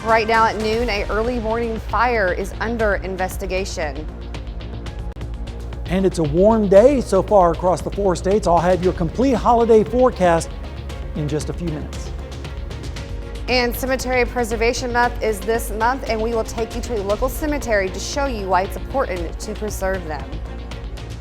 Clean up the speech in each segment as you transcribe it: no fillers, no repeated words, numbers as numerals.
Right now at noon, an early morning fire is under investigation. And it's a warm day so far across the 4 states. I'll have your complete holiday forecast in just a few minutes. And Cemetery Preservation Month is this month, and we will take you to a local cemetery to show you why it's important to preserve them.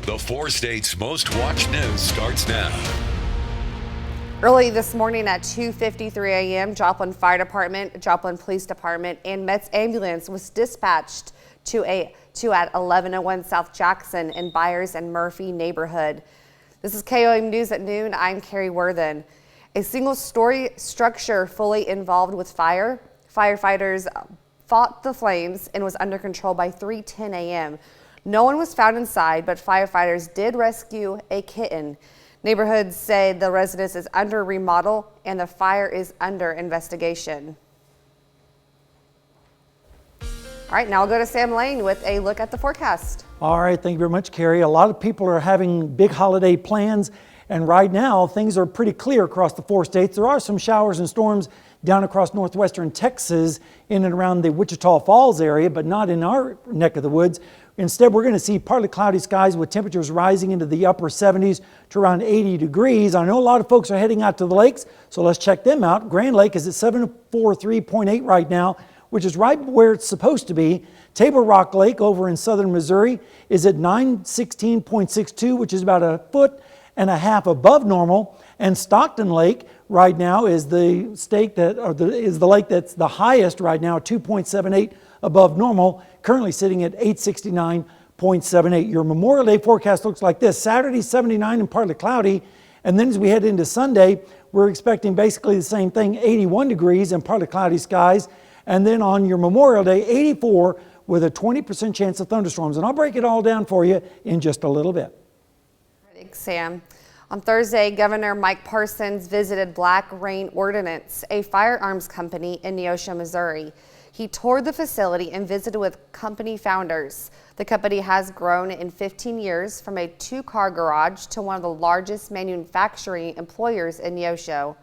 The 4 states' most watched news starts now. Early this morning at 2:53 a.m., Joplin Fire Department, Joplin Police Department, and Met's ambulance was dispatched to at 1101 South Jackson in Byers and Murphy neighborhood. This is KOAM News at noon. I'm Carrie Worthen. A single-story structure fully involved with fire. Firefighters fought the flames and was under control by 3:10 a.m. No one was found inside, but firefighters did rescue a kitten. Neighborhoods say the residence is under remodel and the fire is under investigation. All right, now I'll go to Sam Lane with a look at the forecast. All right, thank you very much, Carrie. A lot of people are having big holiday plans, and right now things are pretty clear across the 4 states. There are some showers and storms down across northwestern Texas in and around the Wichita Falls area, but not in our neck of the woods. Instead, we're going to see partly cloudy skies with temperatures rising into the upper 70s to around 80 degrees. I know a lot of folks are heading out to the lakes, so let's check them out. Grand Lake is at 743.8 right now, which is right where it's supposed to be. Table Rock Lake over in southern Missouri is at 916.62, which is about 1.5 feet above normal. And Stockton Lake right now is the lake that's the highest right now, 2.78 above normal, currently sitting at 869.78. Your Memorial Day forecast looks like this. Saturday, 79 and partly cloudy. And then as we head into Sunday, we're expecting basically the same thing, 81 degrees and partly cloudy skies. And then on your Memorial Day, 84 with a 20% chance of thunderstorms. And I'll break it all down for you in just a little bit. Thanks, Sam. On Thursday, Governor Mike Parsons visited Black Rain Ordnance, a firearms company in Neosho, Missouri. He toured the facility and visited with company founders. The company has grown in 15 years from a 2-car garage to one of the largest manufacturing employers in Neosho.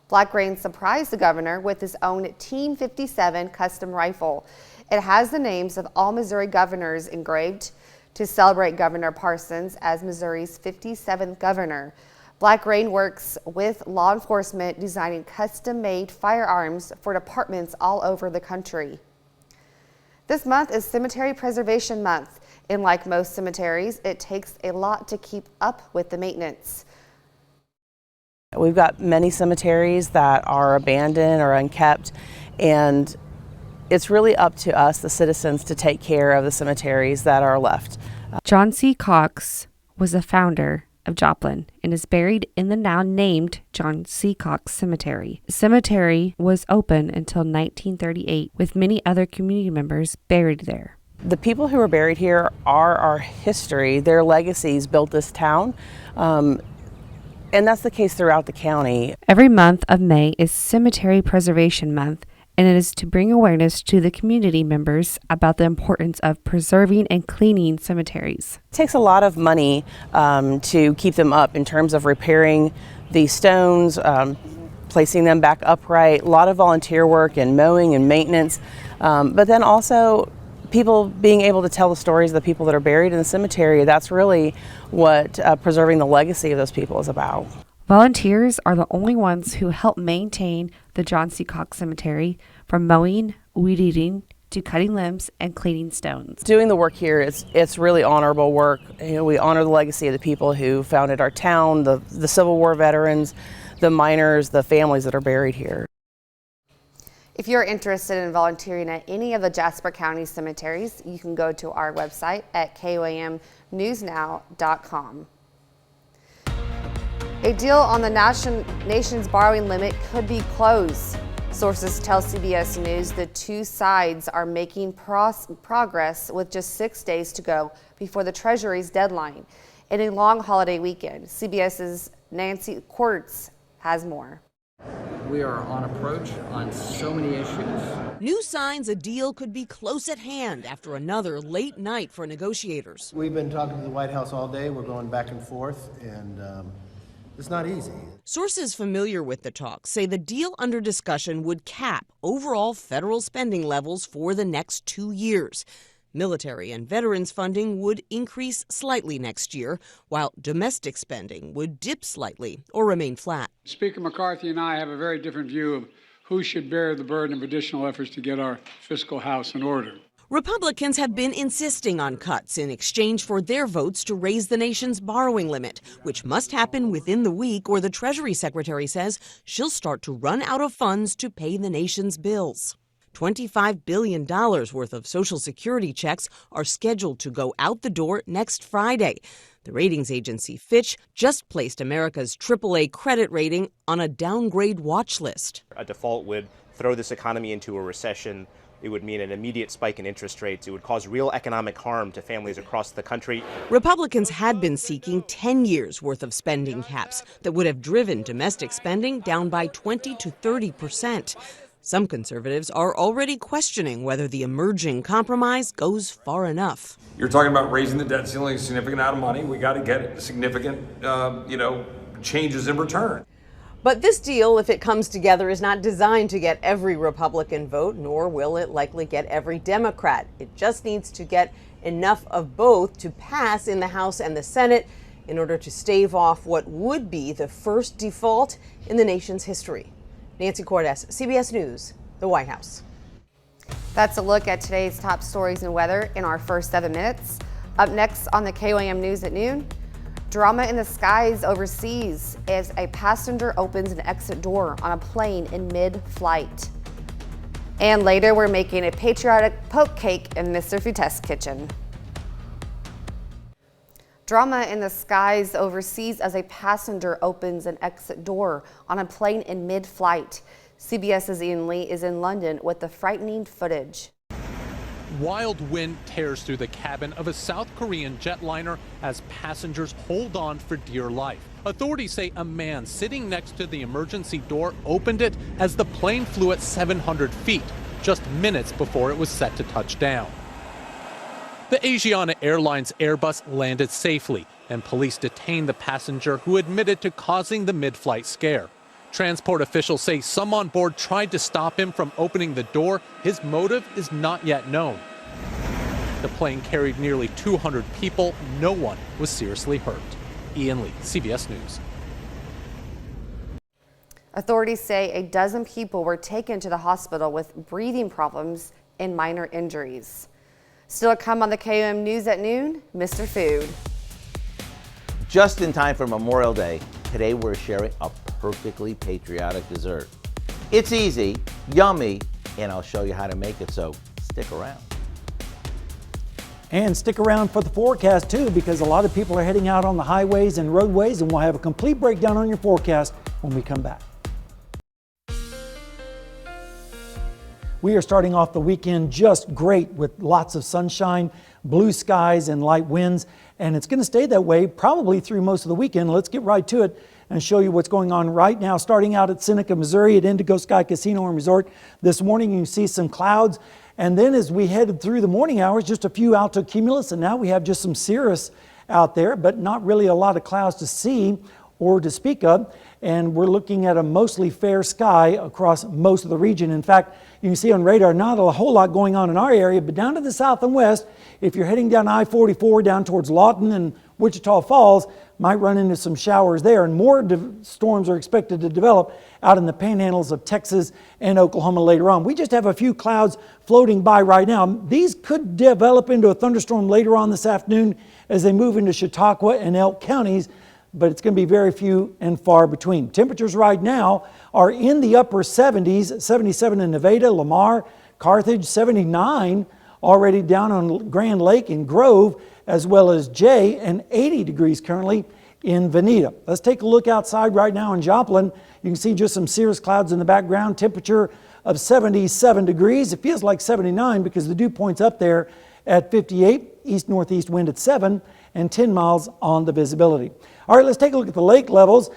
Black Rain surprised the governor with his own Team 57 custom rifle. It has the names of all Missouri governors engraved to celebrate Governor Parsons as Missouri's 57th governor. Black Rain works with law enforcement designing custom-made firearms for departments all over the country. This month is Cemetery Preservation Month, and like most cemeteries, it takes a lot to keep up with the maintenance. We've got many cemeteries that are abandoned or unkept, and it's really up to us, the citizens, to take care of the cemeteries that are left. John C. Cox was the founder of Joplin and is buried in the now named John C. Cox Cemetery. The cemetery was open until 1938 with many other community members buried there. The people who are buried here are our history. Their legacies built this town. And that's the case throughout the county. Every month of May is Cemetery Preservation Month, and it is to bring awareness to the community members about the importance of preserving and cleaning cemeteries. It takes a lot of money to keep them up in terms of repairing these stones, placing them back upright, a lot of volunteer work and mowing and maintenance, but then also people being able to tell the stories of the people that are buried in the cemetery. That's really what preserving the legacy of those people is about. Volunteers are the only ones who help maintain the John C. Cox Cemetery, from mowing, weed eating, to cutting limbs and cleaning stones. Doing the work here, it's really honorable work. You know, we honor the legacy of the people who founded our town, the Civil War veterans, the miners, the families that are buried here. If you're interested in volunteering at any of the Jasper County cemeteries, you can go to our website at KOAMnewsnow.com. A deal on the nation's borrowing limit could be close. Sources tell CBS News the two sides are making progress with just 6 days to go before the Treasury's deadline and a long holiday weekend. CBS's Nancy Quartz has more. We are on approach on so many issues. New signs a deal could be close at hand after another late night for negotiators. We've been talking to the White House all day. We're going back and forth, and It's not easy. Sources familiar with the talks say the deal under discussion would cap overall federal spending levels for the next 2 years. Military and veterans funding would increase slightly next year, while domestic spending would dip slightly or remain flat. Speaker McCarthy and I have a very different view of who should bear the burden of additional efforts to get our fiscal house in order. Republicans have been insisting on cuts in exchange for their votes to raise the nation's borrowing limit, which must happen within the week, or the Treasury Secretary says she'll start to run out of funds to pay the nation's bills. $25 billion worth of Social Security checks are scheduled to go out the door next Friday. The ratings agency Fitch just placed America's AAA credit rating on a downgrade watch list. A default would throw this economy into a recession. It would mean an immediate spike in interest rates. It would cause real economic harm to families across the country. Republicans had been seeking 10 years worth of spending caps that would have driven domestic spending down by 20 to 30%. Some conservatives are already questioning whether the emerging compromise goes far enough. You're talking about raising the debt ceiling a significant amount of money. We got to get significant, changes in return. But this deal, if it comes together, is not designed to get every Republican vote, nor will it likely get every Democrat. It just needs to get enough of both to pass in the House and the Senate in order to stave off what would be the first default in the nation's history. Nancy Cordes, CBS News, the White House. That's a look at today's top stories and weather in our first 7 minutes. Up next on the KOAM News at noon, drama in the skies overseas as a passenger opens an exit door on a plane in mid-flight. And later, we're making a patriotic poke cake in Mr. Futes's kitchen. Drama in the skies overseas as a passenger opens an exit door on a plane in mid-flight. CBS's Ian Lee is in London with the frightening footage. Wild wind tears through the cabin of a South Korean jetliner as passengers hold on for dear life. Authorities say a man sitting next to the emergency door opened it as the plane flew at 700 feet, just minutes before it was set to touch down. The Asiana Airlines Airbus landed safely, and police detained the passenger who admitted to causing the mid-flight scare. Transport officials say some on board tried to stop him from opening the door. His motive is not yet known. The plane carried nearly 200 people. No one was seriously hurt. Ian Lee, CBS News. Authorities say a dozen people were taken to the hospital with breathing problems and minor injuries. Still to come on the KOAM News at noon, Mr. Food. Just in time for Memorial Day, today we're sharing a perfectly patriotic dessert. It's easy, yummy, and I'll show you how to make it, so stick around. And stick around for the forecast too, because a lot of people are heading out on the highways and roadways, and we'll have a complete breakdown on your forecast when we come back. We are starting off the weekend just great with lots of sunshine, blue skies, and light winds, and it's going to stay that way probably through most of the weekend. Let's get right to it and show you what's going on right now. Starting out at Seneca, Missouri at Indigo Sky Casino and Resort. This morning you can see some clouds, and then as we headed through the morning hours, just a few altocumulus, and now we have just some cirrus out there, but not really a lot of clouds to see or to speak of, and we're looking at a mostly fair sky across most of the region. In fact, you can see on radar not a whole lot going on in our area, but down to the south and west, if you're heading down I-44 down towards Lawton and Wichita Falls, might run into some showers there, and more storms are expected to develop out in the panhandles of Texas and Oklahoma later on. We just have a few clouds floating by right now. These could develop into a thunderstorm later on this afternoon as they move into Chautauqua and Elk counties, but it's going to be very few and far between. Temperatures right now are in the upper 70s, 77 in Nevada, Lamar, Carthage, 79 already down on Grand Lake and Grove, as well as Jay, and 80 degrees currently in Veneta. Let's take a look outside right now in Joplin. You can see just some cirrus clouds in the background, temperature of 77 degrees. It feels like 79 because the dew point's up there at 58, east-northeast wind at 7, and 10 miles on the visibility. All right, let's take a look at the lake levels.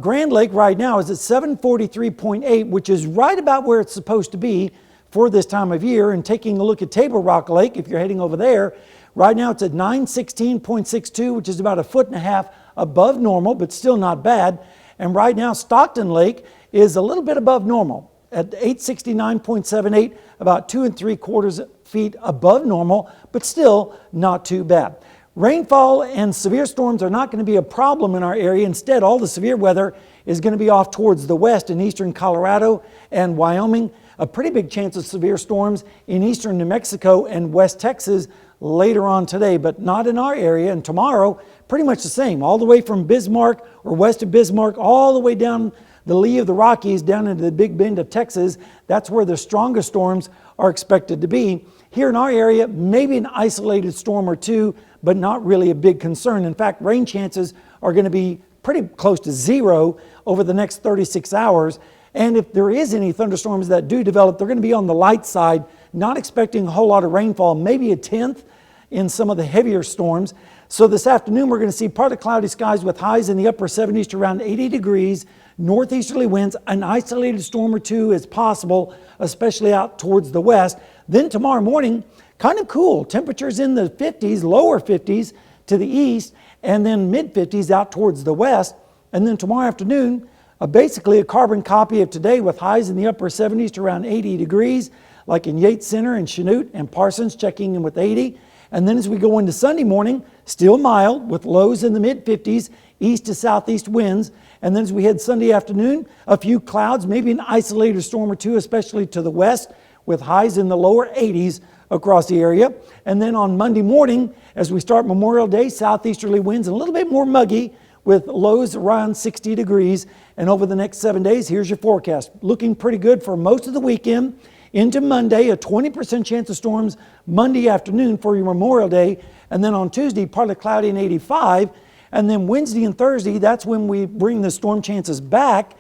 Grand Lake right now is at 743.8, which is right about where it's supposed to be for this time of year. And taking a look at Table Rock Lake, if you're heading over there, right now it's at 916.62, which is about 1.5 feet above normal, but still not bad. And right now, Stockton Lake is a little bit above normal at 869.78, about 2 3/4 feet above normal, but still not too bad. Rainfall and severe storms are not going to be a problem in our area. Instead, all the severe weather is going to be off towards the west in eastern Colorado and Wyoming. A pretty big chance of severe storms in eastern New Mexico and west Texas later on today, but not in our area. And tomorrow, pretty much the same, all the way from Bismarck or west of Bismarck, all the way down the lee of the Rockies, down into the Big Bend of Texas. That's where the strongest storms are expected to be. Here in our area, maybe an isolated storm or two, but not really a big concern. In fact, rain chances are going to be pretty close to zero over the next 36 hours. And if there is any thunderstorms that do develop, they're going to be on the light side, not expecting a whole lot of rainfall, maybe a tenth in some of the heavier storms. So this afternoon, we're going to see partly cloudy skies with highs in the upper 70s to around 80 degrees, northeasterly winds. An isolated storm or two is possible, especially out towards the west. Then tomorrow morning, kind of cool. Temperatures in the 50s, lower 50s to the east, and then mid 50s out towards the west. And then tomorrow afternoon, basically a carbon copy of today with highs in the upper 70s to around 80 degrees, like in Yates Center and Chanute and Parsons checking in with 80. And then as we go into Sunday morning, still mild with lows in the mid 50s, east to southeast winds. And then as we head Sunday afternoon, a few clouds, maybe an isolated storm or two, especially to the west, with highs in the lower 80s across the area. And then on Monday morning, as we start Memorial Day, southeasterly winds, a little bit more muggy with lows around 60 degrees. And over the next 7 days, here's your forecast. Looking pretty good for most of the weekend. Into Monday, a 20% chance of storms Monday afternoon for your Memorial Day. And then on Tuesday, partly cloudy and 85. And then Wednesday and Thursday, that's when we bring the storm chances back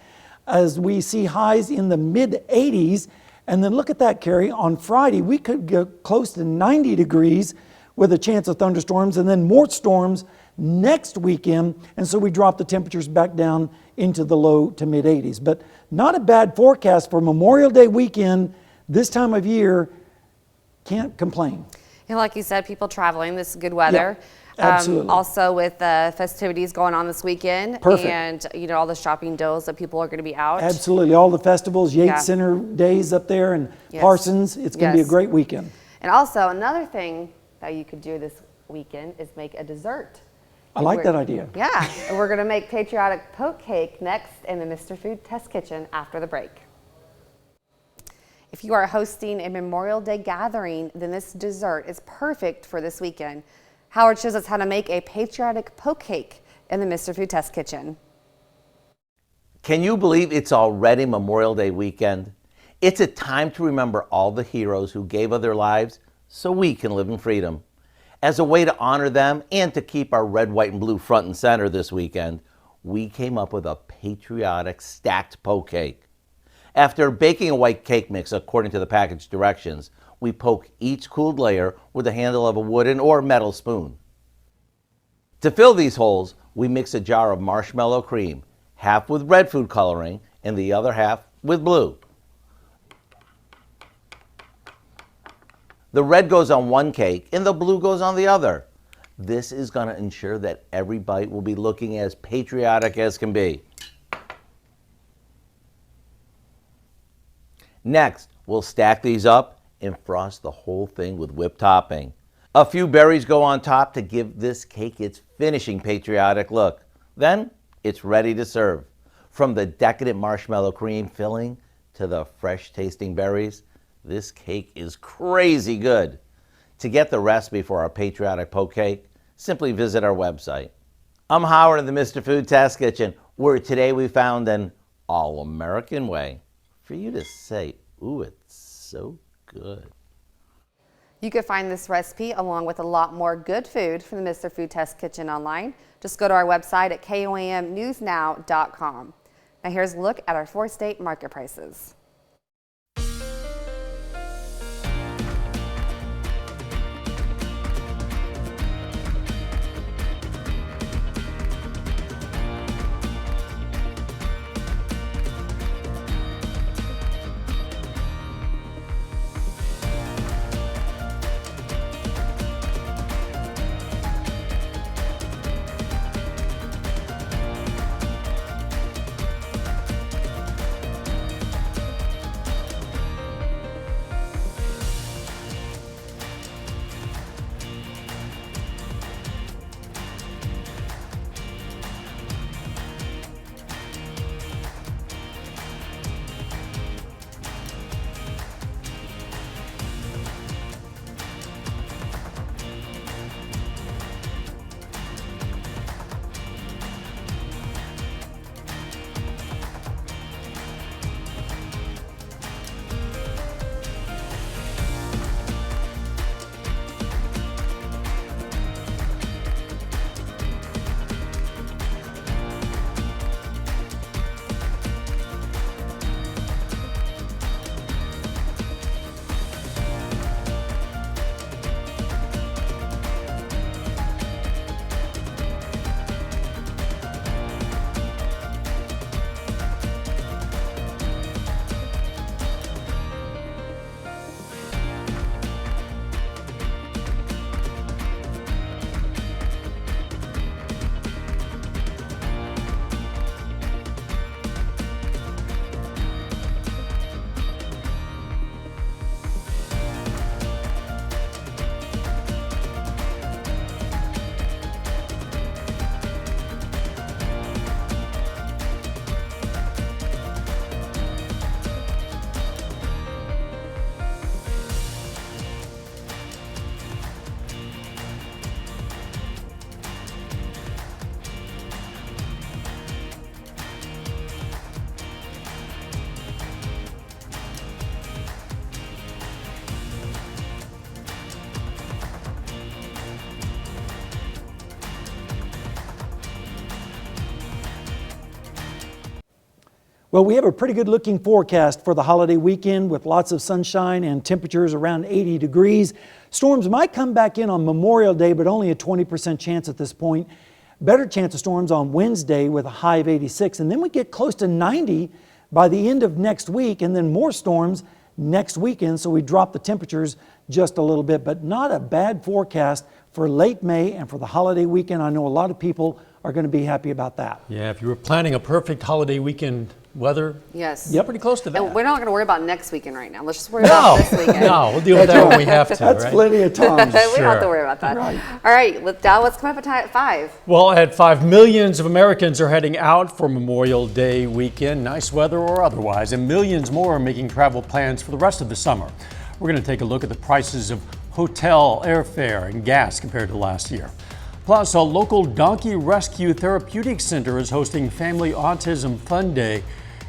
as we see highs in the mid 80s. And then look at that, Carrie. On Friday, we could go close to 90 degrees with a chance of thunderstorms and then more storms next weekend. And so we drop the temperatures back down into the low to mid 80s. But not a bad forecast for Memorial Day weekend. This time of year, can't complain. And like you said, people traveling, this is good weather. Yeah, absolutely. Also with the festivities going on this weekend. Perfect. And you know, all the shopping deals that people are going to be out. Absolutely. All the festivals, Yates Yeah. Center days up there and Yes. Parsons. It's going to be a Yes. great weekend. And also another thing that you could do this weekend is make a dessert. I like that idea. Yeah. And we're going to make patriotic poke cake next in the Mr. Food Test Kitchen after the break. If you are hosting a Memorial Day gathering, then this dessert is perfect for this weekend. Howard shows us how to make a patriotic poke cake in the Mr. Food Test Kitchen. Can you believe it's already Memorial Day weekend? It's a time to remember all the heroes who gave of their lives so we can live in freedom. As a way to honor them and to keep our red, white, and blue front and center this weekend, we came up with a patriotic stacked poke cake. After baking a white cake mix according to the package directions, we poke each cooled layer with the handle of a wooden or metal spoon. To fill these holes, we mix a jar of marshmallow cream, half with red food coloring and the other half with blue. The red goes on one cake and the blue goes on the other. This is going to ensure that every bite will be looking as patriotic as can be. Next, we'll stack these up and frost the whole thing with whipped topping. A few berries go on top to give this cake its finishing patriotic look. Then, it's ready to serve. From the decadent marshmallow cream filling to the fresh tasting berries, this cake is crazy good. To get the recipe for our patriotic poke cake, simply visit our website. I'm Howard in the Mr. Food Test Kitchen, where today we found an all-American way for you to say, ooh, it's so good. You can find this recipe along with a lot more good food from the Mr. Food Test Kitchen online. Just go to our website at KOAMnewsnow.com. Now here's a look at our 4-state market prices. Well, we have a pretty good looking forecast for the holiday weekend with lots of sunshine and temperatures around 80 degrees. Storms might come back in on Memorial Day, but only a 20% chance at this point. Better chance of storms on Wednesday with a high of 86. And then we get close to 90 by the end of next week, and then more storms next weekend. So we drop the temperatures just a little bit, but not a bad forecast for late May and for the holiday weekend. I know a lot of people are going to be happy about that. Yeah, if you were planning a perfect holiday weekend weather, yes, pretty close to that. And we're not going to worry about next weekend right now. Let's just worry about this weekend. No, we'll deal with that when we have to. That's right? plenty of time. We don't have to worry about that. Right. All right, Dow, what's coming up at 5? Well, at 5, millions of Americans are heading out for Memorial Day weekend, nice weather or otherwise, and millions more are making travel plans for the rest of the summer. We're going to take a look at the prices of hotel, airfare, and gas compared to last year. Plus, a local Donkey Rescue Therapeutic Center is hosting Family Autism Fun Day,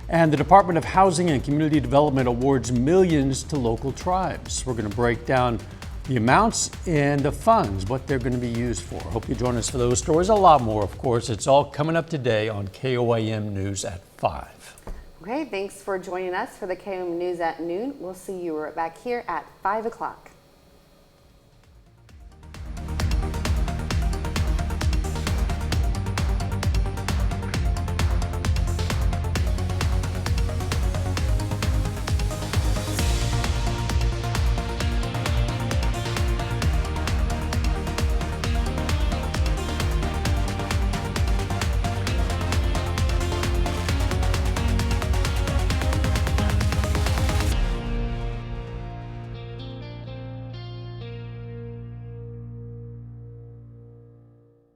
and the Department of Housing and Community Development awards millions to local tribes. We're going to break down the amounts and the funds, what they're going to be used for. Hope you join us for those stories. A lot more, of course. It's all coming up today on KOAM News at 5. Okay, thanks for joining us for the KOAM News at noon. We'll see you right back here at 5 o'clock.